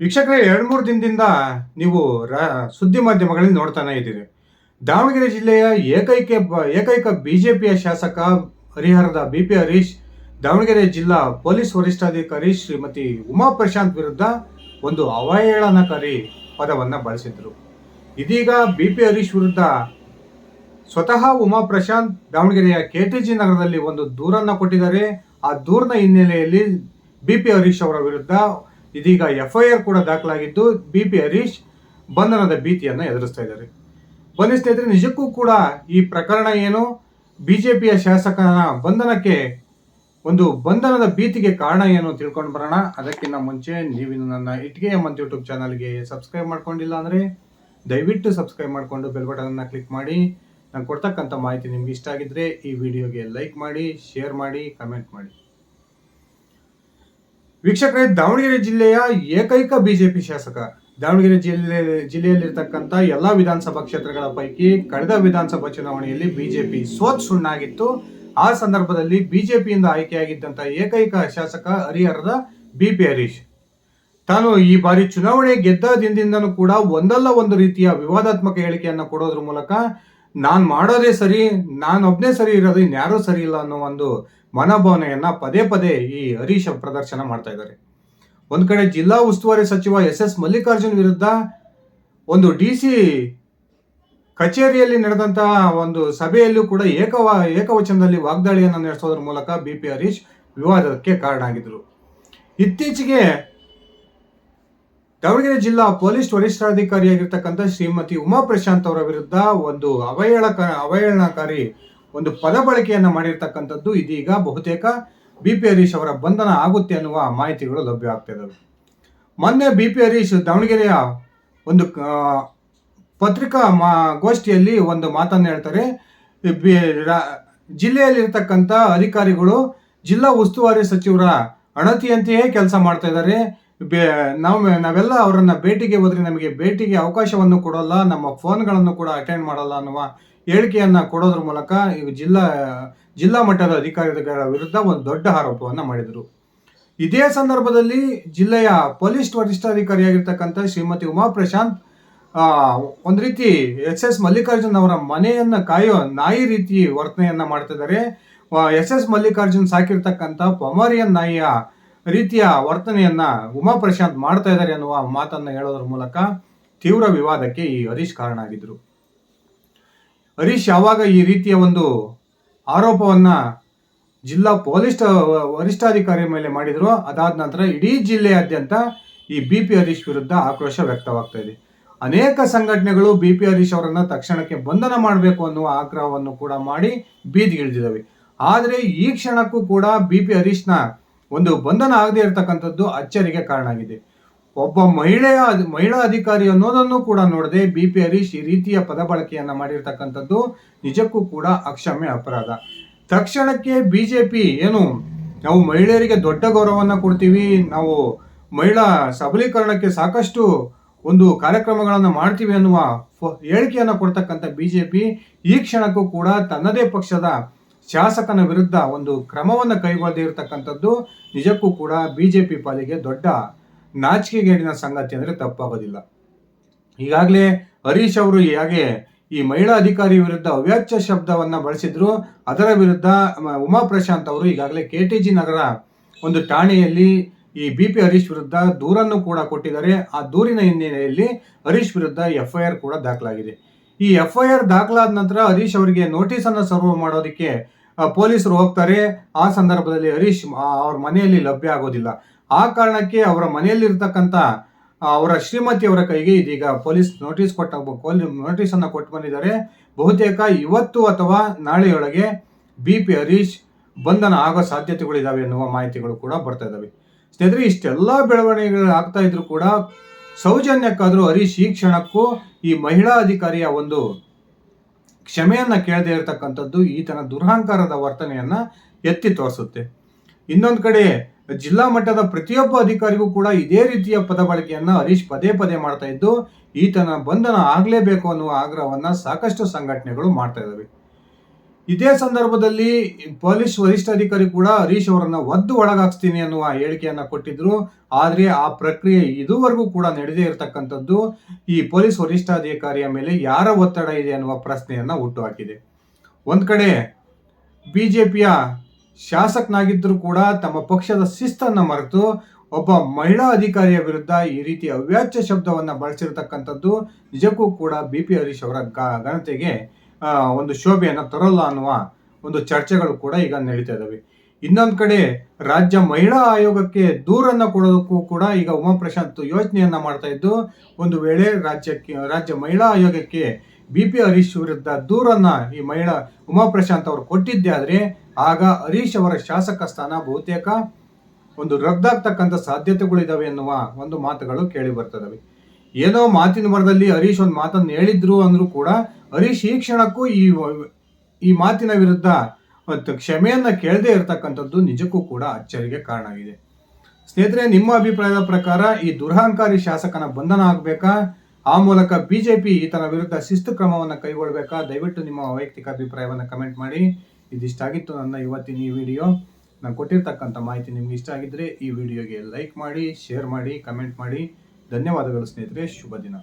ವೀಕ್ಷಕರೇ, 2-3 ದಿನದಿಂದ ನೀವು ಸುದ್ದಿ ಮಾಧ್ಯಮಗಳಲ್ಲಿ ನೋಡ್ತಾನೆ ಇದ್ದೀರಿ. ದಾವಣಗೆರೆ ಜಿಲ್ಲೆಯ ಏಕೈಕ ಬಿಜೆಪಿಯ ಶಾಸಕ ಹರಿಹರದ ಬಿಪಿ ಹರೀಶ್ ದಾವಣಗೆರೆ ಜಿಲ್ಲಾ ಪೊಲೀಸ್ ವರಿಷ್ಠಾಧಿಕಾರಿ ಶ್ರೀಮತಿ ಉಮಾ ಪ್ರಶಾಂತ್ ವಿರುದ್ಧ ಒಂದು ಅವಹೇಳನಕಾರಿ ಪದವನ್ನು ಬಳಸಿದ್ರು. ಇದೀಗ ಬಿಪಿ ಹರೀಶ್ ವಿರುದ್ಧ ಸ್ವತಃ ಉಮಾ ಪ್ರಶಾಂತ್ ದಾವಣಗೆರೆಯ ಕೆಟಿಜಿ ನಗರದಲ್ಲಿ ಒಂದು ದೂರನ್ನ ಕೊಟ್ಟಿದ್ದಾರೆ. ಆ ದೂರಿನ ಹಿನ್ನೆಲೆಯಲ್ಲಿ ಬಿಪಿ ಹರೀಶ್ ಅವರ ವಿರುದ್ಧ ಇದೀಗ ಎಫ್ಐಆರ್ ಕೂಡ ದಾಖಲಾಗಿದ್ದು ಬಿಪಿ ಹರೀಶ್ ಬಂಧನದ ಭೀತಿಯನ್ನು ಎದುರಿಸ್ತಾ ಇದ್ದಾರೆ. ಬನ್ನಿ ಸ್ನೇಹಿತರೆ, ನಿಜಕ್ಕೂ ಕೂಡ ಈ ಪ್ರಕರಣ ಏನು, ಬಿಜೆಪಿಯ ಶಾಸಕನ ಬಂಧನದ ಭೀತಿಗೆ ಕಾರಣ ಏನು ತಿಳ್ಕೊಂಡು ಬರೋಣ. ಅದಕ್ಕಿಂತ ಮುಂಚೆ ನೀವು ನನ್ನ ಇಟ್ಗೆ ಎಂಬಂತ ಯೂಟ್ಯೂಬ್ ಚಾನಲ್ಗೆ ಸಬ್ಸ್ಕ್ರೈಬ್ ಮಾಡ್ಕೊಂಡಿಲ್ಲ ಅಂದರೆ ದಯವಿಟ್ಟು ಸಬ್ಸ್ಕ್ರೈಬ್ ಮಾಡಿಕೊಂಡು ಬೆಲ್ ಬಟನ್ನ ಕ್ಲಿಕ್ ಮಾಡಿ. ನಾನು ಕೊಡ್ತಕ್ಕಂಥ ಮಾಹಿತಿ ನಿಮ್ಗೆ ಇಷ್ಟ ಆಗಿದ್ರೆ ಈ ವಿಡಿಯೋಗೆ ಲೈಕ್ ಮಾಡಿ, ಶೇರ್ ಮಾಡಿ, ಕಮೆಂಟ್ ಮಾಡಿ. ವೀಕ್ಷಕರೇ, ದಾವಣಗೆರೆ ಜಿಲ್ಲೆಯ ಏಕೈಕ ಬಿಜೆಪಿ ಶಾಸಕ, ದಾವಣಗೆರೆ ಜಿಲ್ಲೆಯಲ್ಲಿರ್ತಕ್ಕಂಥ ಎಲ್ಲ ವಿಧಾನಸಭಾ ಕ್ಷೇತ್ರಗಳ ಪೈಕಿ ಕಳೆದ ವಿಧಾನಸಭಾ ಚುನಾವಣೆಯಲ್ಲಿ ಬಿಜೆಪಿ ಸೋತ್ ಸುಣ್ಣಾಗಿತ್ತು. ಆ ಸಂದರ್ಭದಲ್ಲಿ ಬಿಜೆಪಿಯಿಂದ ಆಯ್ಕೆಯಾಗಿದ್ದಂಥ ಏಕೈಕ ಶಾಸಕ ಹರಿಹರದ ಬಿಪಿ ಹರೀಶ್ ತಾನು ಈ ಬಾರಿ ಚುನಾವಣೆ ಗೆದ್ದ ದಿನದಿಂದನೂ ಕೂಡ ಒಂದಲ್ಲ ಒಂದು ರೀತಿಯ ವಿವಾದಾತ್ಮಕ ಹೇಳಿಕೆಯನ್ನು ಕೊಡೋದ್ರ ಮೂಲಕ ನಾನು ಮಾಡೋದೇ ಸರಿ, ನಾನೊಬ್ಬನೇ ಸರಿ ಇರೋದು, ಇನ್ಯಾರೂ ಸರಿ ಇಲ್ಲ ಅನ್ನೋ ಒಂದು ಮನೋಭಾವನೆಯನ್ನ ಪದೇ ಪದೇ ಈ ಹರೀಶ್ ಪ್ರದರ್ಶನ ಮಾಡ್ತಾ ಇದ್ದಾರೆ. ಒಂದ್ ಕಡೆ ಜಿಲ್ಲಾ ಉಸ್ತುವಾರಿ ಸಚಿವ ಎಸ್ ಮಲ್ಲಿಕಾರ್ಜುನ್ ವಿರುದ್ಧ ಒಂದು ಡಿಸಿ ಕಚೇರಿಯಲ್ಲಿ ನಡೆದಂತಹ ಒಂದು ಸಭೆಯಲ್ಲೂ ಕೂಡ ಏಕವಚನದಲ್ಲಿ ವಾಗ್ದಾಳಿಯನ್ನು ನಡೆಸೋದ್ರ ಮೂಲಕ ಬಿಪಿ ಹರೀಶ್ ವಿವಾದಕ್ಕೆ ಕಾರಣ ಆಗಿದ್ರು. ಇತ್ತೀಚೆಗೆ ದಾವಣಗೆರೆ ಜಿಲ್ಲಾ ಪೊಲೀಸ್ ವರಿಷ್ಠಾಧಿಕಾರಿಯಾಗಿರ್ತಕ್ಕಂಥ ಶ್ರೀಮತಿ ಉಮಾ ಪ್ರಶಾಂತ್ ಅವರ ವಿರುದ್ಧ ಒಂದು ಅವಹೇಳನಕಾರಿ ಒಂದು ಪದ ಬಳಕೆಯನ್ನು ಮಾಡಿರ್ತಕ್ಕಂಥದ್ದು ಇದೀಗ ಬಹುತೇಕ ಬಿಪಿ ಹರೀಶ್ ಅವರ ಬಂಧನ ಆಗುತ್ತೆ ಅನ್ನುವ ಮಾಹಿತಿಗಳು ಲಭ್ಯ ಆಗ್ತಾ ಇದ್ದಾವೆ. ಮೊನ್ನೆ ಬಿಪಿ ಹರೀಶ್ ದಾವಣಗೆರೆಯ ಒಂದು ಪತ್ರಿಕಾ ಗೋಷ್ಠಿಯಲ್ಲಿ ಒಂದು ಮಾತನ್ನು ಹೇಳ್ತಾರೆ. ಜಿಲ್ಲೆಯಲ್ಲಿರ್ತಕ್ಕಂಥ ಅಧಿಕಾರಿಗಳು ಜಿಲ್ಲಾ ಉಸ್ತುವಾರಿ ಸಚಿವರ ಅಣತಿಯಂತೆಯೇ ಕೆಲಸ ಮಾಡ್ತಾ ಇದ್ದಾರೆ. ನಾವೆಲ್ಲ ಅವರನ್ನ ಭೇಟಿಗೆ ಹೋದ್ರೆ ನಮಗೆ ಭೇಟಿಗೆ ಅವಕಾಶವನ್ನು ಕೊಡೋಲ್ಲ, ನಮ್ಮ ಫೋನ್ಗಳನ್ನು ಕೂಡ ಅಟೆಂಡ್ ಮಾಡಲ್ಲ ಅನ್ನುವ ಹೇಳಿಕೆಯನ್ನ ಕೊಡೋದ್ರ ಮೂಲಕ ಈಗ ಜಿಲ್ಲಾ ಮಟ್ಟದ ಅಧಿಕಾರಿಗಳ ವಿರುದ್ಧ ಒಂದು ದೊಡ್ಡ ಆರೋಪವನ್ನ ಮಾಡಿದರು. ಇದೇ ಸಂದರ್ಭದಲ್ಲಿ ಜಿಲ್ಲೆಯ ಪೊಲೀಸ್ ವರಿಷ್ಠಾಧಿಕಾರಿಯಾಗಿರ್ತಕ್ಕಂಥ ಶ್ರೀಮತಿ ಉಮಾ ಪ್ರಶಾಂತ್ ಒಂದು ರೀತಿ ಎಸ್ ಮಲ್ಲಿಕಾರ್ಜುನ್ ಅವರ ಮನೆಯನ್ನ ಕಾಯೋ ನಾಯಿ ರೀತಿ ವರ್ತನೆಯನ್ನ ಮಾಡ್ತಿದ್ದಾರೆ. ಎಸ್ ಮಲ್ಲಿಕಾರ್ಜುನ್ ಸಾಕಿರ್ತಕ್ಕಂಥ ಪೊಮರಿಯನ್ ನಾಯಿಯ ರೀತಿಯ ವರ್ತನೆಯನ್ನ ಉಮಾ ಪ್ರಶಾಂತ್ ಮಾಡ್ತಾ ಇದ್ದಾರೆ ಅನ್ನುವ ಮಾತನ್ನ ಹೇಳೋದ್ರ ಮೂಲಕ ತೀವ್ರ ವಿವಾದಕ್ಕೆ ಈ ಹರೀಶ್ ಕಾರಣ ಆಗಿದ್ರು. ಹರೀಶ್ ಯಾವಾಗ ಈ ರೀತಿಯ ಒಂದು ಆರೋಪವನ್ನ ಜಿಲ್ಲಾ ಪೊಲೀಸ್ ವರಿಷ್ಠಾಧಿಕಾರಿ ಮೇಲೆ ಮಾಡಿದ್ರು, ಅದಾದ ನಂತರ ಇಡೀ ಜಿಲ್ಲೆಯಾದ್ಯಂತ ಈ ಬಿಪಿ ಹರೀಶ್ ವಿರುದ್ಧ ಆಕ್ರೋಶ ವ್ಯಕ್ತವಾಗ್ತಾ ಇದೆ. ಅನೇಕ ಸಂಘಟನೆಗಳು ಬಿಪಿ ಹರೀಶ್ ಅವರನ್ನ ತಕ್ಷಣಕ್ಕೆ ಬಂಧನ ಮಾಡಬೇಕು ಅನ್ನುವ ಆಗ್ರಹವನ್ನು ಕೂಡ ಮಾಡಿ ಬೀದಿಗಿಳಿದಿದ್ದಾವೆ. ಆದರೆ ಈ ಕ್ಷಣಕ್ಕೂ ಕೂಡ ಬಿಪಿ ಹರೀಶ್ನ ಒಂದು ಬಂಧನ ಆಗದೆ ಇರತಕ್ಕಂಥದ್ದು ಅಚ್ಚರಿಗೆ ಕಾರಣ ಆಗಿದೆ. ಒಬ್ಬ ಮಹಿಳಾ ಅಧಿಕಾರಿ ಅನ್ನೋದನ್ನು ಕೂಡ ನೋಡದೆ ಬಿಪಿ ಹರೀಶ್ ಈ ರೀತಿಯ ಪದ ಬಳಕೆಯನ್ನ ಮಾಡಿರ್ತಕ್ಕಂಥದ್ದು ನಿಜಕ್ಕೂ ಕೂಡ ಅಕ್ಷಮ್ಯ ಅಪರಾಧ. ತಕ್ಷಣಕ್ಕೆ ಬಿಜೆಪಿ ನಾವು ಮಹಿಳೆಯರಿಗೆ ದೊಡ್ಡ ಗೌರವವನ್ನು ಕೊಡ್ತೀವಿ, ನಾವು ಮಹಿಳಾ ಸಬಲೀಕರಣಕ್ಕೆ ಸಾಕಷ್ಟು ಒಂದು ಕಾರ್ಯಕ್ರಮಗಳನ್ನು ಮಾಡ್ತೀವಿ ಅನ್ನುವ ಹೇಳಿಕೆಯನ್ನು ಕೊಡ್ತಕ್ಕಂಥ ಬಿಜೆಪಿ ಈ ಕ್ಷಣಕ್ಕೂ ಕೂಡ ತನ್ನದೇ ಪಕ್ಷದ ಶಾಸಕನ ವಿರುದ್ಧ ಒಂದು ಕ್ರಮವನ್ನು ಕೈಗೊಳ್ಳದೇ ಇರತಕ್ಕಂಥದ್ದು ನಿಜಕ್ಕೂ ಕೂಡ ಬಿಜೆಪಿ ಪಾಲಿಗೆ ದೊಡ್ಡ ನಾಚಿಕೆಗೇಡಿನ ಸಂಗತಿ ಅಂದರೆ ತಪ್ಪಾಗೋದಿಲ್ಲ. ಈಗಾಗಲೇ ಹರೀಶ್ ಅವರು ಹೇಗೆ ಈ ಮಹಿಳಾ ಅಧಿಕಾರಿ ವಿರುದ್ಧ ಅವ್ಯಾಚ್ಯ ಶಬ್ದವನ್ನ ಬಳಸಿದ್ರು, ಅದರ ವಿರುದ್ಧ ಉಮಾ ಪ್ರಶಾಂತ್ ಅವರು ಈಗಾಗಲೇ ಕೆಟಿಜಿ ನಗರ ಒಂದು ಠಾಣೆಯಲ್ಲಿ ಈ ಬಿಪಿ ಹರೀಶ್ ವಿರುದ್ಧ ದೂರನ್ನು ಕೂಡ ಕೊಟ್ಟಿದ್ದಾರೆ. ಆ ದೂರಿನ ಹಿನ್ನೆಲೆಯಲ್ಲಿ ಹರೀಶ್ ವಿರುದ್ಧ ಎಫ್ಐಆರ್ ಕೂಡ ದಾಖಲಾಗಿದೆ. ಈ ಎಫ್ಐಆರ್ ದಾಖಲಾದ ನಂತರ ಹರೀಶ್ ಅವರಿಗೆ ನೋಟಿಸ್ ಅನ್ನು ಸರ್ವ್ ಮಾಡೋದಕ್ಕೆ ಪೊಲೀಸರು ಹೋಗ್ತಾರೆ. ಆ ಸಂದರ್ಭದಲ್ಲಿ ಹರೀಶ್ ಅವ್ರ ಮನೆಯಲ್ಲಿ ಲಭ್ಯ ಆಗೋದಿಲ್ಲ. ಆ ಕಾರಣಕ್ಕೆ ಅವರ ಮನೆಯಲ್ಲಿರ್ತಕ್ಕಂಥ ಅವರ ಶ್ರೀಮತಿಯವರ ಕೈಗೆ ಇದೀಗ ಪೊಲೀಸ್ ನೋಟಿಸ್ ಅನ್ನು ಕೊಟ್ಟು ಬಂದಿದ್ದಾರೆ. ಬಹುತೇಕ ಇವತ್ತು ಅಥವಾ ನಾಳೆಯೊಳಗೆ ಬಿಪಿ ಹರೀಶ್ ಬಂಧನ ಆಗೋ ಸಾಧ್ಯತೆಗಳಿದಾವೆ ಎನ್ನುವ ಮಾಹಿತಿಗಳು ಕೂಡ ಬರ್ತಾ ಇದಾವೆ. ಸ್ನೇಹಿತರೆ, ಇಷ್ಟೆಲ್ಲ ಬೆಳವಣಿಗೆಗಳು ಆಗ್ತಾ ಇದ್ರು ಕೂಡ ಸೌಜನ್ಯಕ್ಕಾದ್ರೂ ಹರೀಶ್ ಈ ಕ್ಷಣಕ್ಕೂ ಈ ಮಹಿಳಾ ಅಧಿಕಾರಿಯ ಒಂದು ಕ್ಷಮೆಯನ್ನ ಕೇಳದೆ ಇರತಕ್ಕಂಥದ್ದು ಈತನ ದುರಹಂಕಾರದ ವರ್ತನೆಯನ್ನ ಎತ್ತಿ ತೋರಿಸುತ್ತೆ. ಇನ್ನೊಂದು ಕಡೆ ಜಿಲ್ಲಾ ಮಟ್ಟದ ಪ್ರತಿಯೊಬ್ಬ ಅಧಿಕಾರಿಗೂ ಕೂಡ ಇದೇ ರೀತಿಯ ಪದ ಬಳಕೆಯನ್ನ ಹರೀಶ್ ಪದೇ ಪದೇ ಮಾಡ್ತಾ ಇದ್ದು ಈತನ ಬಂಧನ ಆಗಲೇಬೇಕು ಅನ್ನುವ ಆಗ್ರಹವನ್ನ ಸಾಕಷ್ಟು ಸಂಘಟನೆಗಳು ಮಾಡ್ತಾ ಇದ್ದಾವೆ. ಇದೇ ಸಂದರ್ಭದಲ್ಲಿ ಪೊಲೀಸ್ ವರಿಷ್ಠಾಧಿಕಾರಿ ಕೂಡ ಹರೀಶ್ ಅವರನ್ನ ಒದ್ದು ಒಳಗಾಕ್ಸ್ತೀನಿ ಅನ್ನುವ ಹೇಳಿಕೆಯನ್ನ ಕೊಟ್ಟಿದ್ರು. ಆದ್ರೆ ಆ ಪ್ರಕ್ರಿಯೆ ಇದುವರೆಗೂ ಕೂಡ ನಡೆದೇ ಇರತಕ್ಕಂಥದ್ದು ಈ ಪೊಲೀಸ್ ವರಿಷ್ಠಾಧಿಕಾರಿಯ ಮೇಲೆ ಯಾರ ಒತ್ತಡ ಇದೆ ಅನ್ನುವ ಪ್ರಶ್ನೆಯನ್ನ ಹುಟ್ಟುಹಾಕಿದೆ. ಒಂದ್ ಕಡೆ ಬಿಜೆಪಿಯ ಶಾಸಕನಾಗಿದ್ದರೂ ಕೂಡ ತಮ್ಮ ಪಕ್ಷದ ಶಿಸ್ತನ್ನ ಮರೆತು ಒಬ್ಬ ಮಹಿಳಾ ಅಧಿಕಾರಿಯ ವಿರುದ್ಧ ಈ ರೀತಿ ಅವ್ಯಾಚ್ಯ ಶಬ್ದವನ್ನ ಬಳಸಿರ್ತಕ್ಕಂಥದ್ದು ನಿಜಕ್ಕೂ ಕೂಡ ಬಿ.ಪಿ. ಹರೀಶ್ ಅವರ ಘನತೆಗೆ ಒಂದು ಶೋಭೆಯನ್ನ ತರೋಲ್ಲ ಅನ್ನುವ ಒಂದು ಚರ್ಚೆಗಳು ಕೂಡ ಈಗ ನಡೀತಾ ಇದಾವೆ. ಇನ್ನೊಂದು ಕಡೆ ರಾಜ್ಯ ಮಹಿಳಾ ಆಯೋಗಕ್ಕೆ ದೂರನ್ನ ಕೊಡೋದಕ್ಕೂ ಕೂಡ ಈಗ ಉಮಾಪ್ರಶಾಂತ್ ಯೋಚನೆಯನ್ನ ಮಾಡ್ತಾ ಇದ್ದು, ಒಂದು ವೇಳೆ ರಾಜ್ಯ ಮಹಿಳಾ ಆಯೋಗಕ್ಕೆ ಬಿ.ಪಿ. ಹರೀಶ್ ವಿರುದ್ಧ ದೂರನ್ನ ಈ ಉಮಾಪ್ರಶಾಂತ್ ಅವರು ಕೊಟ್ಟಿದ್ದೆ ಆದ್ರೆ ಆಗ ಹರೀಶ್ ಅವರ ಶಾಸಕ ಸ್ಥಾನ ಬಹುತೇಕ ಒಂದು ರದ್ದಾಗ್ತಕ್ಕಂಥ ಸಾಧ್ಯತೆಗಳಿದಾವೆ ಎನ್ನುವ ಒಂದು ಮಾತುಗಳು ಕೇಳಿ ಬರ್ತದವೆ. ಏನೋ ಮಾತಿನ ಮರದಲ್ಲಿ ಹರೀಶ್ ಒಂದು ಮಾತನ್ನು ಹೇಳಿದ್ರು ಅಂದ್ರೂ ಕೂಡ ಹರೀಶ್ ಈ ಕ್ಷಣಕ್ಕೂ ಈ ಮಾತಿನ ವಿರುದ್ಧ ಕ್ಷಮೆಯನ್ನ ಕೇಳದೆ ಇರತಕ್ಕಂಥದ್ದು ನಿಜಕ್ಕೂ ಕೂಡ ಅಚ್ಚರಿಗೆ ಕಾರಣ ಆಗಿದೆ. ಸ್ನೇಹಿತರೆ, ನಿಮ್ಮ ಅಭಿಪ್ರಾಯದ ಪ್ರಕಾರ ಈ ದುರಹಂಕಾರಿ ಶಾಸಕನ ಬಂಧನ ಆಗ್ಬೇಕಾ, ಆ ಮೂಲಕ ಬಿಜೆಪಿ ಈತನ ವಿರುದ್ಧ ಶಿಸ್ತು ಕ್ರಮವನ್ನು ಕೈಗೊಳ್ಳಬೇಕಾ? ದಯವಿಟ್ಟು ನಿಮ್ಮ ವೈಯಕ್ತಿಕ ಅಭಿಪ್ರಾಯವನ್ನು ಕಮೆಂಟ್ ಮಾಡಿ. ಇದಿಷ್ಟಾಗಿತ್ತು ನನ್ನ ಇವತ್ತಿನ ಈ ವಿಡಿಯೋ. ನಾನು ಕೊಟ್ಟಿರ್ತಕ್ಕಂಥ ಮಾಹಿತಿ ನಿಮ್ಗೆ ಇಷ್ಟ ಆಗಿದ್ರೆ ಈ ವಿಡಿಯೋಗೆ ಲೈಕ್ ಮಾಡಿ, ಶೇರ್ ಮಾಡಿ, ಕಮೆಂಟ್ ಮಾಡಿ. ಧನ್ಯವಾದಗಳು ಸ್ನೇಹಿತರೆ. ಶುಭ ದಿನ.